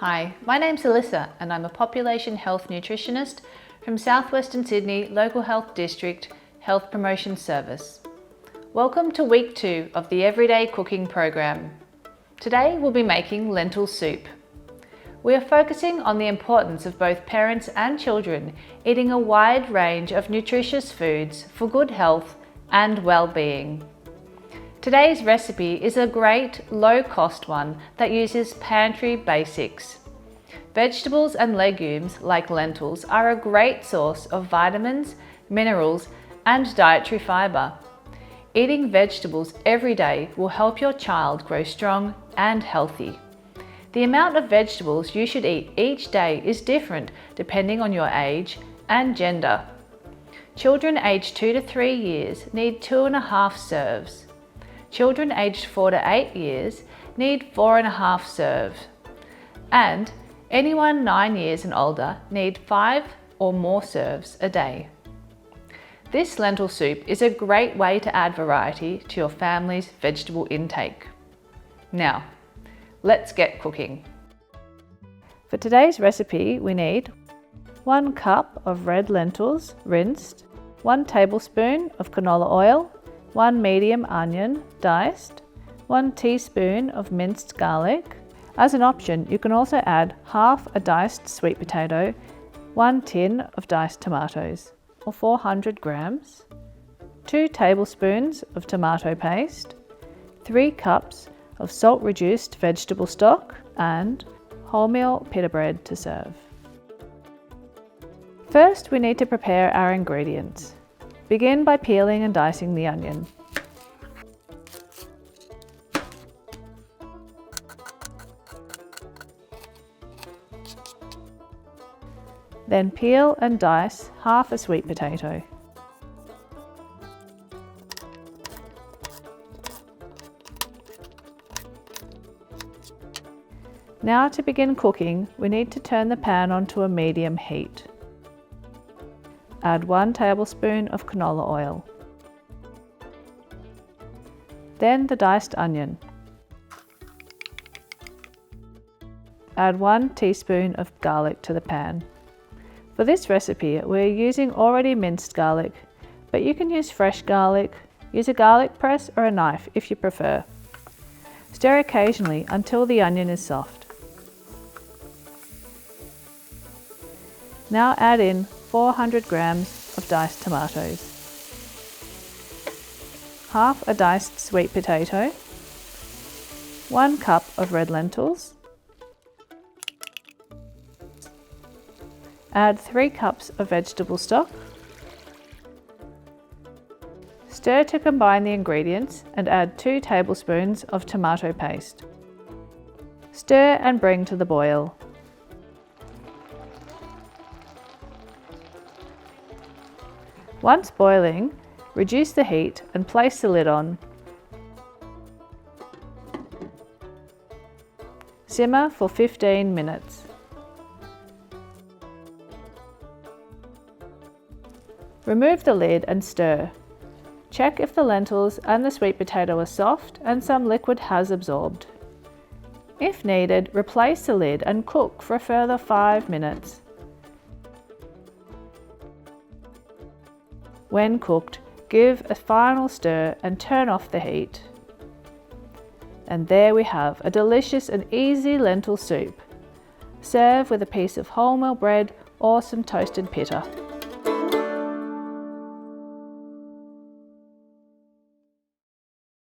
Hi, my name's Alyssa and I'm a population health nutritionist from Southwestern Sydney Local Health District Health Promotion Service. Welcome to week 2 of the Everyday Cooking program. Today we'll be making lentil soup. We are focusing on the importance of both parents and children eating a wide range of nutritious foods for good health and well-being. Today's recipe is a great low-cost one that uses pantry basics. Vegetables and legumes like lentils are a great source of vitamins, minerals and dietary fibre. Eating vegetables every day will help your child grow strong and healthy. The amount of vegetables you should eat each day is different depending on your age and gender. Children aged 2 to 3 years need 2.5 serves. Children aged 4 to 8 years need 4.5 serves. And anyone 9 years and older need 5 or more serves a day. This lentil soup is a great way to add variety to your family's vegetable intake. Now, let's get cooking. For today's recipe, we need 1 cup of red lentils rinsed, 1 tablespoon of canola oil, 1 medium onion diced, 1 teaspoon of minced garlic. As an option, you can also add half a diced sweet potato, 1 tin of diced tomatoes, or 400 grams, 2 tablespoons of tomato paste, 3 cups of salt-reduced vegetable stock, and wholemeal pita bread to serve. First, we need to prepare our ingredients. Begin by peeling and dicing the onion. Then peel and dice half a sweet potato. Now to begin cooking, we need to turn the pan onto a medium heat. Add 1 tablespoon of canola oil. Then the diced onion. Add 1 teaspoon of garlic to the pan. For this recipe, we're using already minced garlic, but you can use fresh garlic, use a garlic press or a knife if you prefer. Stir occasionally until the onion is soft. Now add in 400 grams of diced tomatoes, half a diced sweet potato, 1 cup of red lentils, add 3 cups of vegetable stock, stir to combine the ingredients and add 2 tablespoons of tomato paste. Stir and bring to the boil. Once boiling, reduce the heat and place the lid on. Simmer for 15 minutes. Remove the lid and stir. Check if the lentils and the sweet potato are soft and some liquid has absorbed. If needed, replace the lid and cook for a further 5 minutes. When cooked, give a final stir and turn off the heat. And there we have a delicious and easy lentil soup. Serve with a piece of wholemeal bread or some toasted pita.